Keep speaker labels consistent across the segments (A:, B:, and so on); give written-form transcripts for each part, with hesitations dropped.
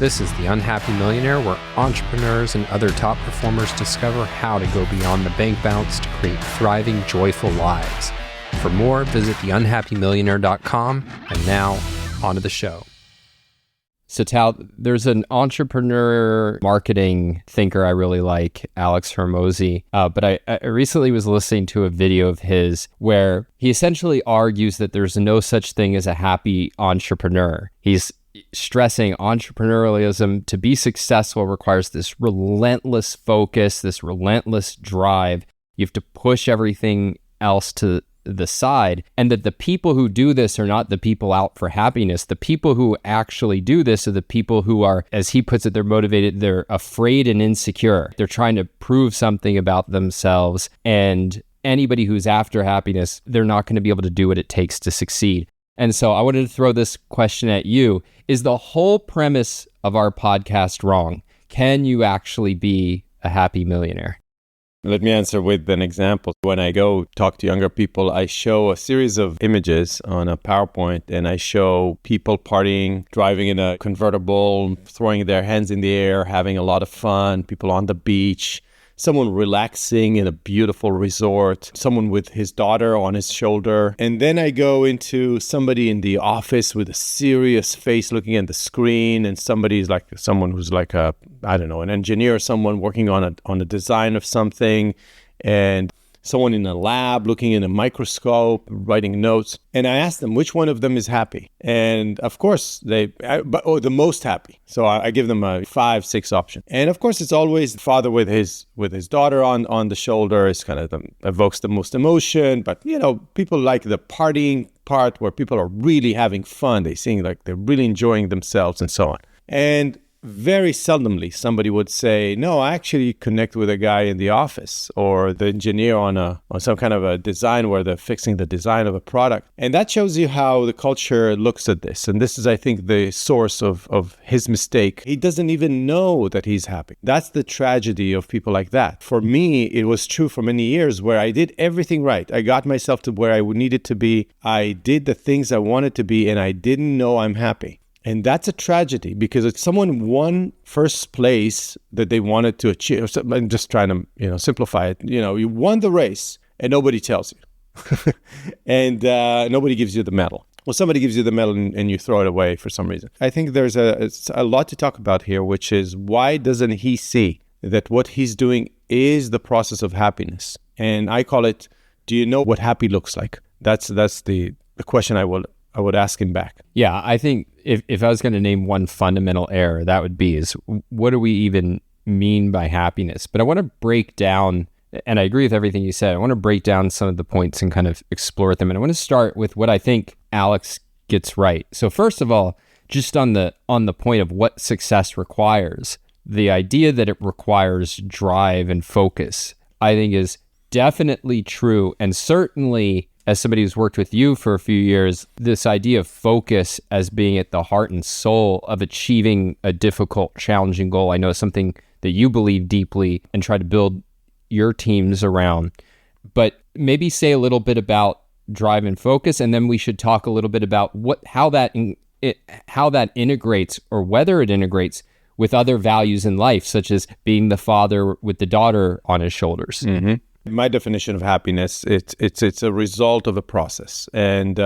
A: This is The Unhappy Millionaire, where entrepreneurs and other top performers discover how to go beyond the bank balance to create thriving, joyful lives. For more, visit theunhappymillionaire.com. And now, on to the show. So Tal, there's an entrepreneur marketing thinker I really like, Alex Hormozi, but I recently was listening to a video of his where he essentially argues that there's no such thing as a happy entrepreneur. He's stressing entrepreneurialism to be successful requires this relentless focus, this relentless drive. You have to push everything else to the side, and that the people who do this are not the people out for happiness. The people who actually do this are the people who are, as he puts it, they're motivated, they're afraid and insecure. They're trying to prove something about themselves, and anybody who's after happiness, they're not going to be able to do what it takes to succeed. And so I wanted to throw this question at you. Is the whole premise of our podcast wrong? Can you actually be a happy millionaire?
B: Let me answer with an example. When I go talk to younger people, I show a series of images on a PowerPoint, and I show people partying, driving in a convertible, throwing their hands in the air, having a lot of fun, people on the beach, someone relaxing in a beautiful resort, someone with his daughter on his shoulder. And then I go into somebody in the office with a serious face looking at the screen, and someone who's like an engineer, someone working on a design of something, and someone in a lab looking in a microscope, writing notes. And I ask them which one of them is happy. And of course, the most happy. So I give them a 5-6 option. And of course, it's always the father with his daughter on the shoulder. It's kind of evokes the most emotion. But, people like the partying part where people are really having fun. They seem like they're really enjoying themselves and so on. And very seldomly, somebody would say, no, I actually connect with a guy in the office or the engineer on some kind of a design where they're fixing the design of a product. And that shows you how the culture looks at this. And this is, I think, the source of his mistake. He doesn't even know that he's happy. That's the tragedy of people like that. For me, it was true for many years where I did everything right. I got myself to where I needed to be. I did the things I wanted to be, and I didn't know I'm happy. And that's a tragedy because if someone won first place that they wanted to achieve, I'm just trying to, simplify it. You won the race and nobody tells you. And nobody gives you the medal. Well, somebody gives you the medal and you throw it away for some reason. I think there's a lot to talk about here, which is why doesn't he see that what he's doing is the process of happiness? And I call it, do you know what happy looks like? That's the question I would ask him back.
A: Yeah, I think if I was going to name one fundamental error, that would be is what do we even mean by happiness? But I want to break down, and I agree with everything you said, I want to break down some of the points and kind of explore them. And I want to start with what I think Alex gets right. So first of all, just on the point of what success requires, the idea that it requires drive and focus, I think is definitely true. And certainly, as somebody who's worked with you for a few years, this idea of focus as being at the heart and soul of achieving a difficult, challenging goal, I know is something that you believe deeply and try to build your teams around. But maybe say a little bit about drive and focus, and then we should talk a little bit about how that integrates, or whether it integrates with other values in life, such as being the father with the daughter on his shoulders.
B: Mm-hmm. My definition of happiness, it's a result of a process, and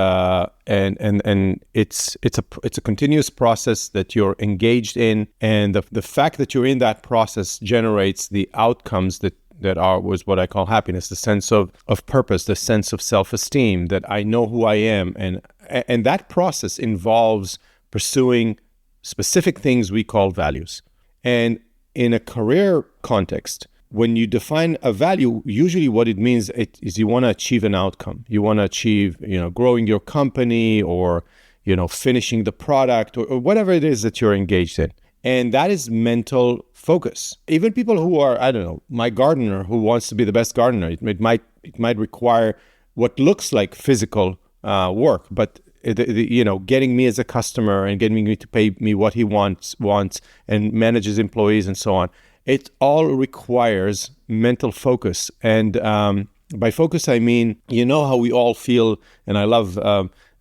B: it's a continuous process that you're engaged in, and the fact that you're in that process generates the outcomes that was what I call happiness, the sense of purpose, the sense of self-esteem, that I know who I am, and that process involves pursuing specific things we call values. And in a career context, when you define a value, usually what it means is you want to achieve an outcome. You want to achieve, growing your company or, finishing the product or whatever it is that you're engaged in. And that is mental focus. Even people who are, my gardener who wants to be the best gardener, it might require what looks like physical work, but getting me as a customer and getting me to pay me what he wants and manage his employees and so on. It all requires mental focus. And by focus, I mean, how we all feel, and I love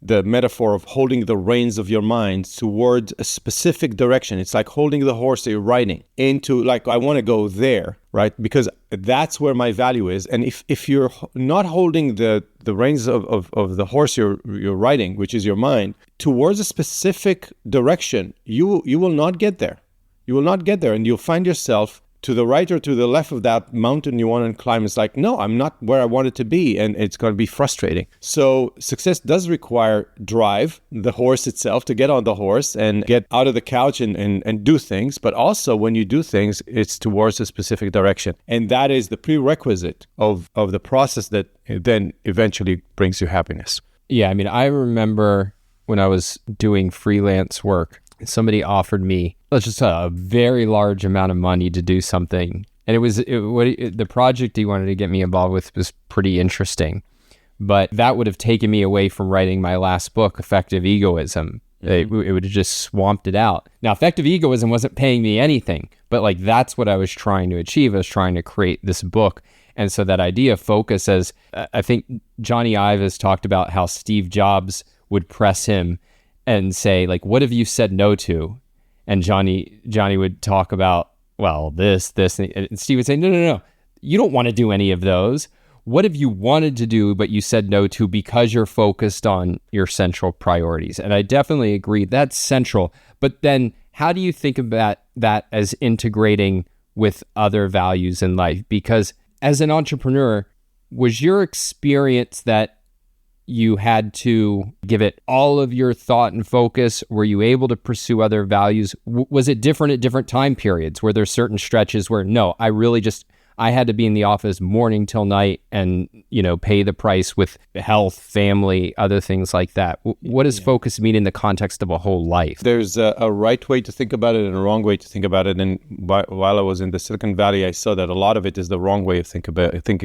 B: the metaphor of holding the reins of your mind towards a specific direction. It's like holding the horse that you're riding into, like, I want to go there, right? Because that's where my value is. And if you're not holding the reins of the horse you're riding, which is your mind, towards a specific direction, you will not get there. You will not get there, and you'll find yourself to the right or to the left of that mountain you want to climb. It's like, no, I'm not where I want it to be, and it's going to be frustrating. So success does require drive, the horse itself, to get on the horse and get out of the couch and do things. But also when you do things, it's towards a specific direction. And that is the prerequisite of the process that then eventually brings you happiness.
A: Yeah, I mean, I remember when I was doing freelance work, somebody offered me just a very large amount of money to do something. And the project he wanted to get me involved with was pretty interesting. But that would have taken me away from writing my last book, Effective Egoism. Mm-hmm. It would have just swamped it out. Now, Effective Egoism wasn't paying me anything, but like that's what I was trying to achieve. I was trying to create this book. And so that idea of focus, as I think Johnny Ive has talked about how Steve Jobs would press him and say, like, what have you said no to? And Johnny would talk about, well, this, and Steve would say, no, you don't want to do any of those. What have you wanted to do, but you said no to because you're focused on your central priorities? And I definitely agree that's central. But then how do you think about that as integrating with other values in life? Because as an entrepreneur, was your experience that you had to give it all of your thought and focus? Were you able to pursue other values? Was it different at different time periods? Were there certain stretches where, no, I had to be in the office morning till night and, pay the price with health, family, other things like that? What does focus mean in the context of a whole life?
B: There's a right way to think about it and a wrong way to think about it. And while I was in the Silicon Valley, I saw that a lot of it is the wrong way of thinking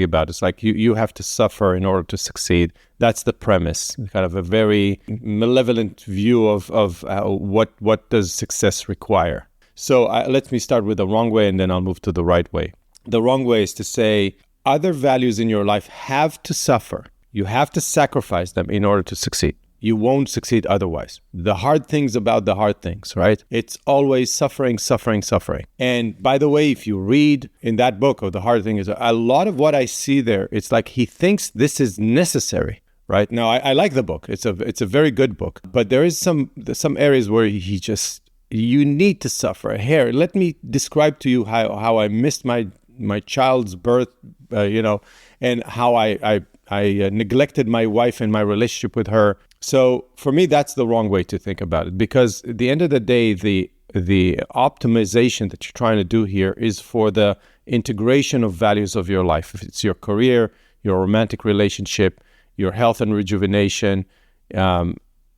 B: about it. It's like you have to suffer in order to succeed. That's the premise, kind of a very malevolent view of what does success require. So let me start with the wrong way, and then I'll move to the right way. The wrong way is to say other values in your life have to suffer. You have to sacrifice them in order to succeed. You won't succeed otherwise. The hard things about the hard things, right? It's always suffering, suffering, suffering. And by the way, if you read in that book of The Hard Thing, is a lot of what I see there, it's like he thinks this is necessary. Right now, I like the book. It's a very good book, but there is some areas where you need to suffer. Here, let me describe to you how I missed my child's birth, and how I neglected my wife and my relationship with her. So for me, that's the wrong way to think about it, because at the end of the day, the optimization that you're trying to do here is for the integration of values of your life. If it's your career, your romantic relationship, your health and rejuvenation,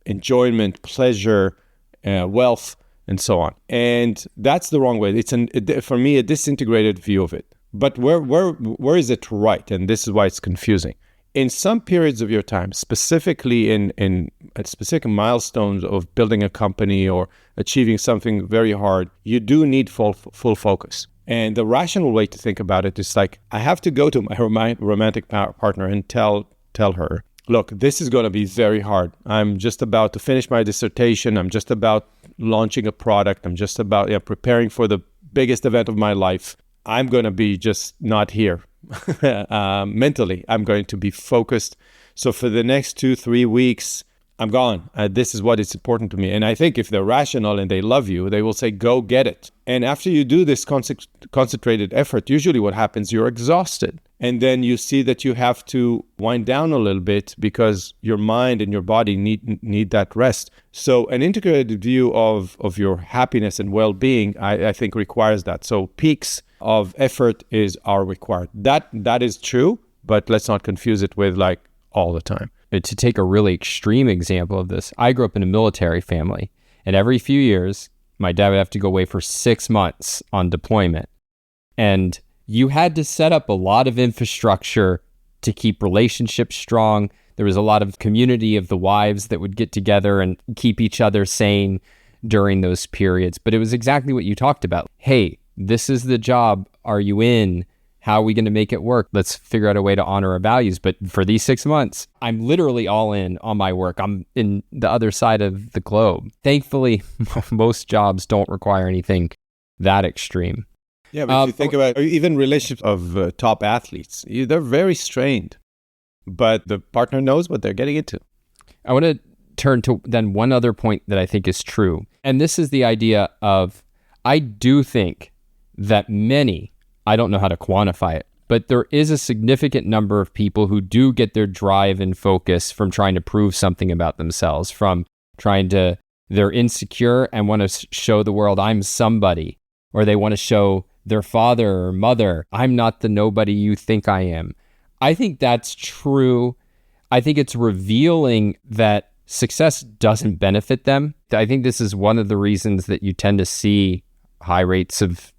B: enjoyment, pleasure, wealth, and so on. And that's the wrong way. It's for me a disintegrated view of it. But where is it right? And this is why it's confusing. In some periods of your time, specifically in specific milestones of building a company or achieving something very hard, you do need full focus. And the rational way to think about it is like, I have to go to my romantic partner and tell her, look, this is going to be very hard. I'm just about to finish my dissertation. I'm just about launching a product. I'm just about preparing for the biggest event of my life. I'm going to be just not here. Mentally, I'm going to be focused. So for the next 2-3 weeks, I'm gone. This is what is important to me. And I think if they're rational and they love you, they will say, go get it. And after you do this concentrated effort, usually what happens, you're exhausted. And then you see that you have to wind down a little bit because your mind and your body need that rest. So an integrated view of your happiness and well-being, I think requires that. So peaks of effort are required. That is true, but let's not confuse it with like all the time.
A: To take a really extreme example of this, I grew up in a military family, and every few years, my dad would have to go away for 6 months on deployment. And you had to set up a lot of infrastructure to keep relationships strong. There was a lot of community of the wives that would get together and keep each other sane during those periods. But it was exactly what you talked about. Hey, this is the job. Are you in? how are we going to make it work? Let's figure out a way to honor our values. But for these 6 months, I'm literally all in on my work. I'm in the other side of the globe. Thankfully, most jobs don't require anything that extreme.
B: Yeah, but if you think about even relationships of top athletes, they're very strained, but the partner knows what they're getting into.
A: I want to turn to then one other point that I think is true. And this is the idea of, I do think that many, I don't know how to quantify it, but there is a significant number of people who do get their drive and focus from trying to prove something about themselves, from they're insecure and want to show the world I'm somebody, or they want to show their father or mother, I'm not the nobody you think I am. I think that's true. I think it's revealing that success doesn't benefit them. I think this is one of the reasons that you tend to see high rates of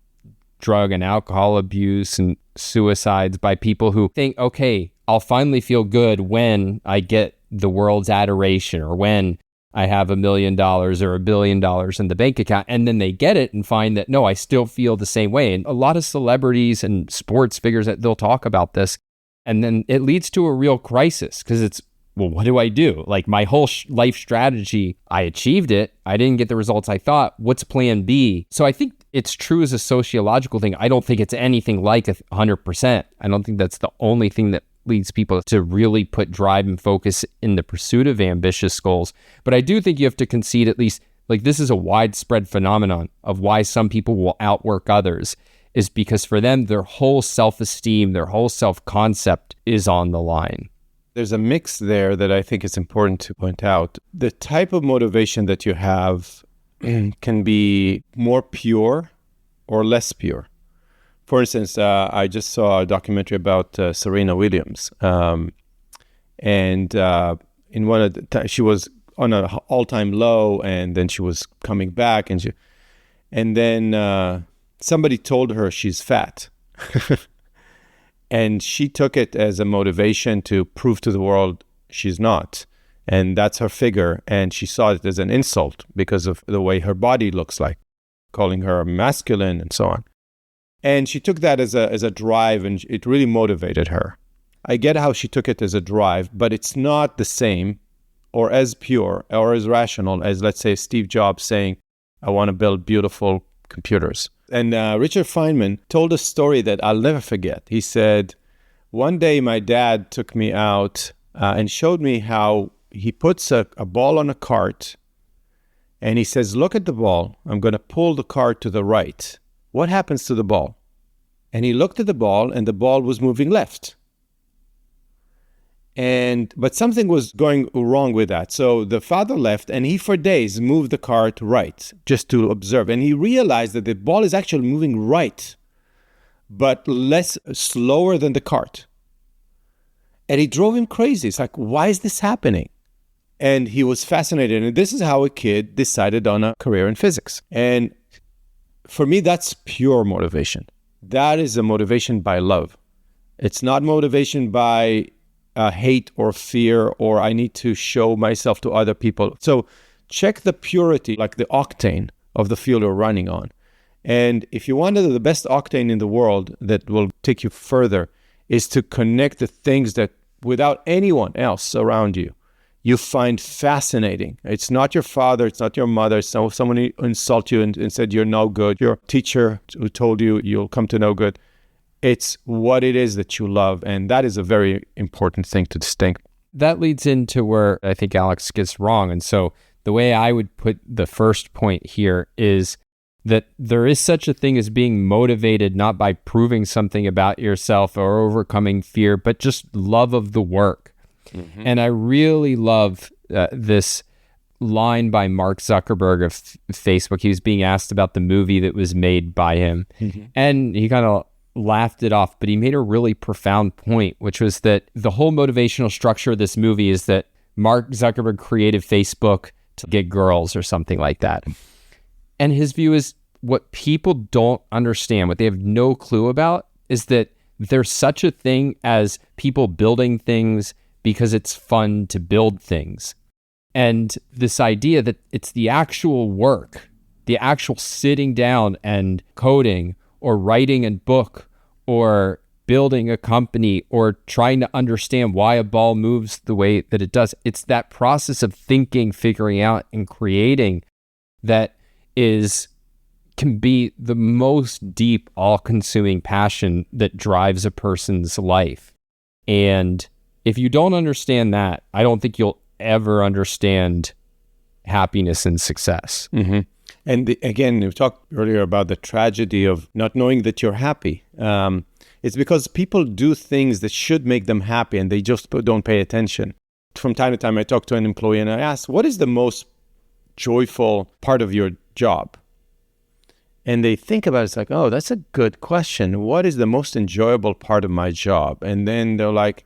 A: drug and alcohol abuse and suicides by people who think, okay, I'll finally feel good when I get the world's adoration, or when I have $1 million or $1 billion in the bank account. And then they get it and find that, no, I still feel the same way. And a lot of celebrities and sports figures, that they'll talk about this. And then it leads to a real crisis, because it's, well, what do I do? Like, my whole life strategy, I achieved it. I didn't get the results I thought. What's plan B? So I think it's true as a sociological thing. I don't think it's anything like 100%. I don't think that's the only thing that leads people to really put drive and focus in the pursuit of ambitious goals. But I do think you have to concede, at least, like, this is a widespread phenomenon of why some people will outwork others, is because for them, their whole self-esteem, their whole self-concept is on the line.
B: There's a mix there that I think is important to point out. The type of motivation that you have can be more pure or less pure. For instance, I just saw a documentary about Serena Williams. And in one of the she was on an all-time low, and then she was coming back, and then somebody told her she's fat. And she took it as a motivation to prove to the world she's not. And that's her figure. And she saw it as an insult because of the way her body looks like, calling her masculine and so on. And she took that as a drive, and it really motivated her. I get how she took it as a drive, but it's not the same or as pure or as rational as, let's say, Steve Jobs saying, I want to build beautiful computers. And Richard Feynman told a story that I'll never forget. He said, one day my dad took me out and showed me how he puts a ball on a cart, and he says, look at the ball. I'm going to pull the cart to the right. What happens to the ball? And he looked at the ball, and the ball was moving left. But something was going wrong with that. So the father left, and he for days moved the cart right, just to observe. And he realized that the ball is actually moving right, but slower than the cart. And it drove him crazy. It's like, why is this happening? And he was fascinated. And this is how a kid decided on a career in physics. And for me, that's pure motivation. That is a motivation by love. It's not motivation by hate or fear, or I need to show myself to other people. So check the purity, like the octane of the fuel you're running on. And if you want the best octane in the world that will take you further, is to connect the things that without anyone else around you, you find fascinating. It's not your father, it's not your mother, it's not someone who insulted you and said you're no good, your teacher who told you you'll come to no good. It's what it is that you love, and that is a very important thing to distinct.
A: That leads into where I think Alex gets wrong. And so the way I would put the first point here is that there is such a thing as being motivated not by proving something about yourself or overcoming fear, but just love of the work. Mm-hmm. And I really love this line by Mark Zuckerberg of Facebook. He was being asked about the movie that was made by him. Mm-hmm. And he kind of laughed it off, but he made a really profound point, which was that the whole motivational structure of this movie is that Mark Zuckerberg created Facebook to get girls or something like that. And his view is what people don't understand, what they have no clue about, is that there's such a thing as people building things because it's fun to build things. And this idea that it's the actual work, the actual sitting down and coding or writing a book or building a company or trying to understand why a ball moves the way that it does. It's that process of thinking, figuring out, and creating that can be the most deep, all-consuming passion that drives a person's life. And if you don't understand that, I don't think you'll ever understand happiness and success.
B: Mm-hmm. And again, we talked earlier about the tragedy of not knowing that you're happy. It's because people do things that should make them happy and they just don't pay attention. From time to time, I talk to an employee and I ask, what is the most joyful part of your job? And they think about it, it's like, oh, that's a good question. What is the most enjoyable part of my job? And then they're like,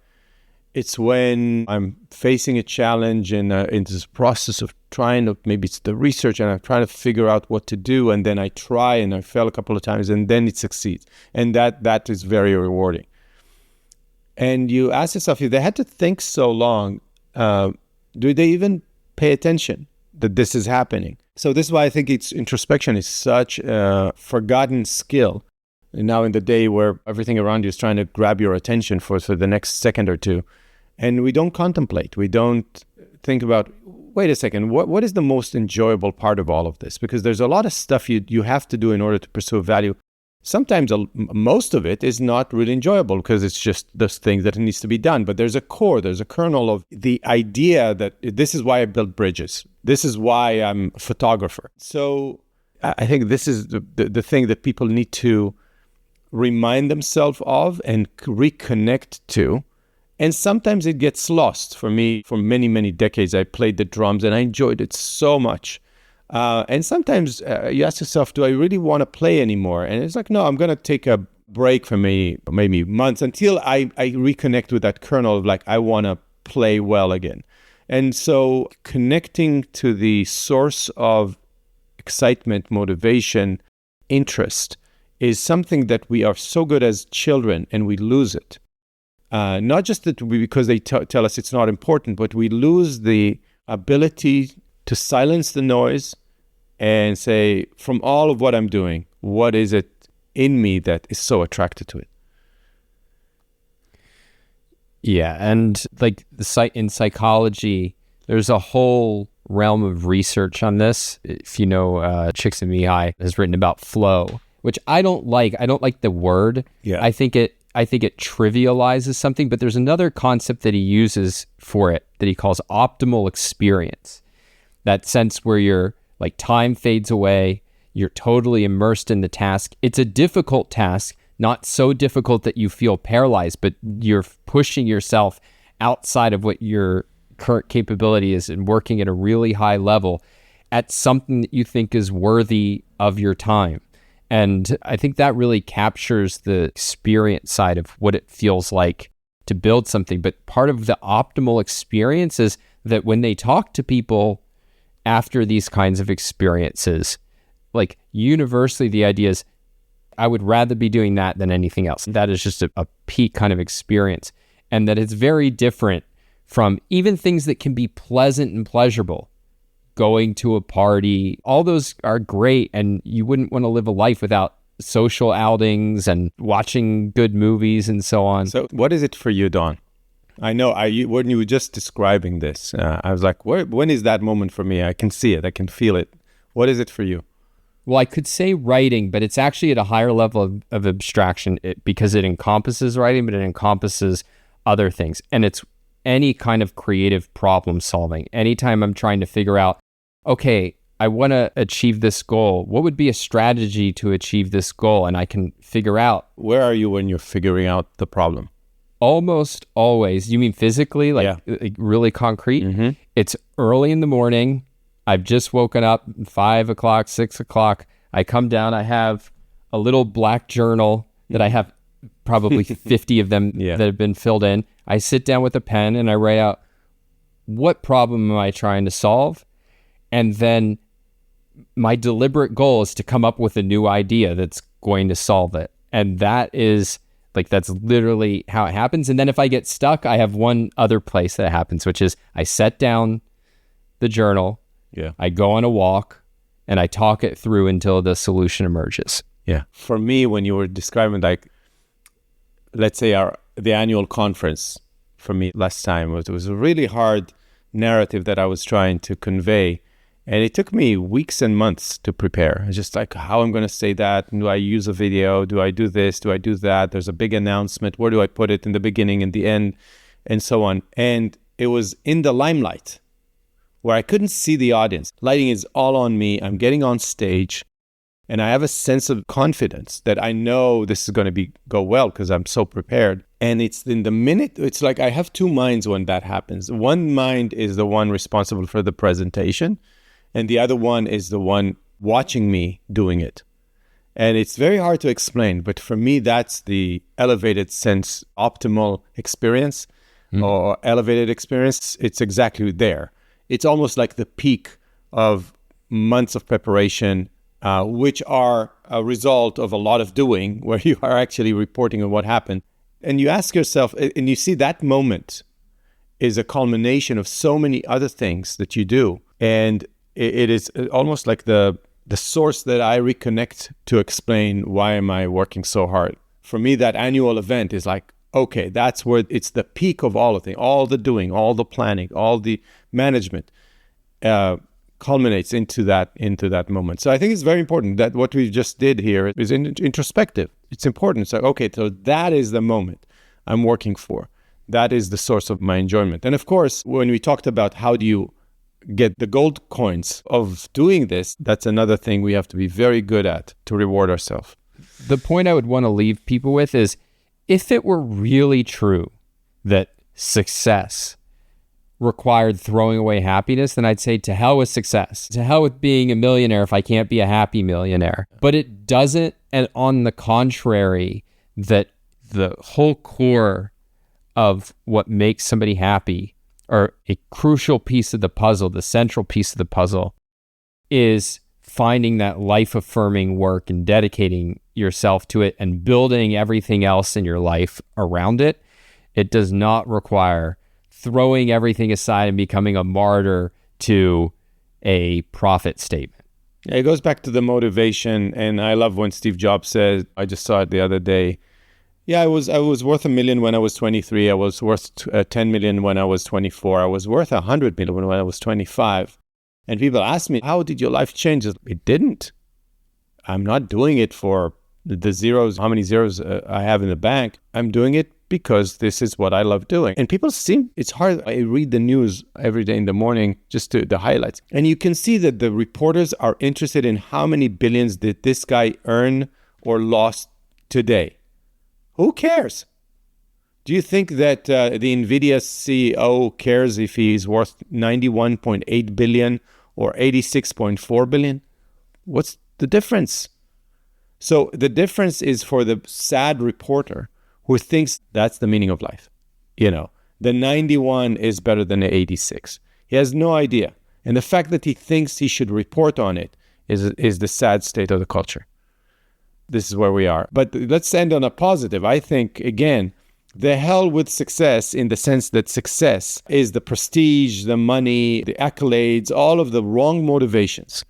B: it's when I'm facing a challenge and in this process of trying to, maybe it's the research and I'm trying to figure out what to do. And then I try and I fail a couple of times and then it succeeds. And that is very rewarding. And you ask yourself, if they had to think so long, do they even pay attention that this is happening? So this is why I think introspection is such a forgotten skill. And now in the day where everything around you is trying to grab your attention for the next second or two. And we don't contemplate. We don't think about, wait a second, what is the most enjoyable part of all of this? Because there's a lot of stuff you have to do in order to pursue value. Sometimes most of it is not really enjoyable because it's just those things that needs to be done. But there's a core, there's a kernel of the idea that this is why I build bridges. This is why I'm a photographer. So I think this is the thing that people need to remind themselves of and reconnect to. And sometimes it gets lost. For me, for many, many decades, I played the drums and I enjoyed it so much. And sometimes you ask yourself, do I really want to play anymore? And it's like, no, I'm going to take a break for maybe months until I reconnect with that kernel of like, I want to play well again. And so connecting to the source of excitement, motivation, interest is something that we are so good as children and we lose it. Not just because they tell us it's not important, but we lose the ability to silence the noise and say, from all of what I'm doing, what is it in me that is so attracted to it?
A: Yeah, and like in psychology, there's a whole realm of research on this. If you know, Csikszentmihalyi has written about flow, which I don't like. I don't like the word.
B: Yeah.
A: I think it trivializes something, but there's another concept that he uses for it that he calls optimal experience. That sense where you're like time fades away, you're totally immersed in the task. It's a difficult task, not so difficult that you feel paralyzed, but you're pushing yourself outside of what your current capability is and working at a really high level at something that you think is worthy of your time. And I think that really captures the experience side of what it feels like to build something. But part of the optimal experience is that when they talk to people after these kinds of experiences, like universally the idea is, I would rather be doing that than anything else. That is just a peak kind of experience. And that it's very different from even things that can be pleasant and pleasurable. Going to a party, all those are great, and you wouldn't want to live a life without social outings and watching good movies and so on.
B: So what is it for you, Don? I know when you were just describing this, I was like, when is that moment for me? I can see it. I can feel it. What is it for you?
A: Well, I could say writing, but it's actually at a higher level of abstraction because it encompasses writing, but it encompasses other things. And it's any kind of creative problem solving. Anytime I'm trying to figure out, okay, I want to achieve this goal. What would be a strategy to achieve this goal? And I can figure out.
B: Where are you when you're figuring out the problem?
A: Almost always. You mean physically, like really concrete?
B: Mm-hmm.
A: It's early in the morning. I've just woken up, 5 o'clock, 6 o'clock. I come down. I have a little black journal that I have probably 50 of them that have been filled in. I sit down with a pen and I write out, what problem am I trying to solve? And then my deliberate goal is to come up with a new idea that's going to solve it. And that is like, that's literally how it happens. And then if I get stuck, I have one other place that happens, which is I set down the journal, I go on a walk, and I talk it through until the solution emerges.
B: Yeah. For me, when you were describing like let's say the annual conference for me last time was a really hard narrative that I was trying to convey. And it took me weeks and months to prepare. It's just like, how I'm going to say that. Do I use a video? Do I do this? Do I do that? There's a big announcement. Where do I put it in the beginning, in the end, and so on? And it was in the limelight where I couldn't see the audience. Lighting is all on me. I'm getting on stage and I have a sense of confidence that I know this is going to go well because I'm so prepared. And it's in the minute, it's like I have two minds when that happens. One mind is the one responsible for the presentation, and the other one is the one watching me doing it. And it's very hard to explain, but for me, that's the elevated sense, optimal experience or elevated experience. It's exactly there. It's almost like the peak of months of preparation, which are a result of a lot of doing, where you are actually reporting on what happened. And you ask yourself, and you see that moment is a culmination of so many other things that you do. And it is almost like the source that I reconnect to explain why am I working so hard. For me, that annual event is like, okay, that's where it's the peak of all of things, all the doing, all the planning, all the management culminates into that moment. So I think it's very important that what we just did here is introspective. It's important. So, okay, so that is the moment I'm working for. That is the source of my enjoyment. And of course, when we talked about how do you get the gold coins of doing this, that's another thing we have to be very good at to reward ourselves.
A: The point I would want to leave people with is, if it were really true that success required throwing away happiness, then I'd say to hell with success. To hell with being a millionaire if I can't be a happy millionaire. But it doesn't, and on the contrary, that the whole core of what makes somebody happy, or a crucial piece of the puzzle, the central piece of the puzzle, is finding that life-affirming work and dedicating yourself to it and building everything else in your life around it. It does not require throwing everything aside and becoming a martyr to a profit statement.
B: It goes back to the motivation, and I love when Steve Jobs says, I just saw it the other day, yeah, I was worth $1 million when I was 23. I was worth 10 million when I was 24. I was worth 100 million when I was 25. And people ask me, how did your life change? It didn't. I'm not doing it for the zeros, how many zeros I have in the bank. I'm doing it because this is what I love doing. And people it's hard. I read the news every day in the morning, just to the highlights. And you can see that the reporters are interested in how many billions did this guy earn or lost today. Who cares? Do you think that the NVIDIA CEO cares if he's worth 91.8 billion or 86.4 billion? What's the difference? So the difference is for the sad reporter who thinks that's the meaning of life. You know, the 91 is better than the 86. He has no idea. And the fact that he thinks he should report on it is the sad state of the culture. This is where we are. But let's end on a positive. I think, again, the hell with success, in the sense that success is the prestige, the money, the accolades, all of the wrong motivations.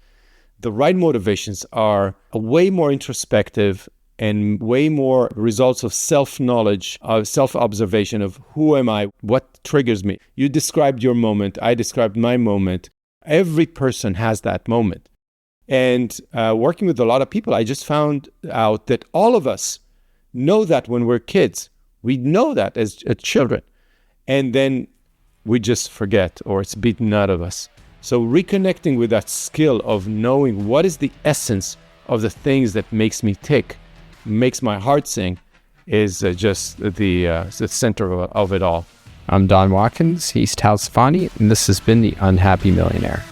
B: The right motivations are way more introspective and way more results of self-knowledge, of self-observation of who am I, what triggers me. You described your moment, I described my moment. Every person has that moment. And working with a lot of people, I just found out that all of us know that when we're kids. We know that as children. And then we just forget, or it's beaten out of us. So reconnecting with that skill of knowing what is the essence of the things that makes me tick, makes my heart sing, is just the center of it all.
A: I'm Don Watkins, he's Tal Safani, and this has been The Unhappy Millionaire.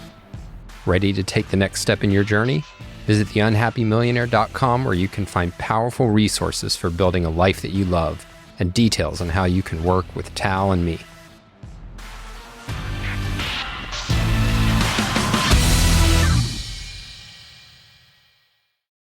A: Ready to take the next step in your journey? Visit theunhappymillionaire.com, where you can find powerful resources for building a life that you love and details on how you can work with Tal and me.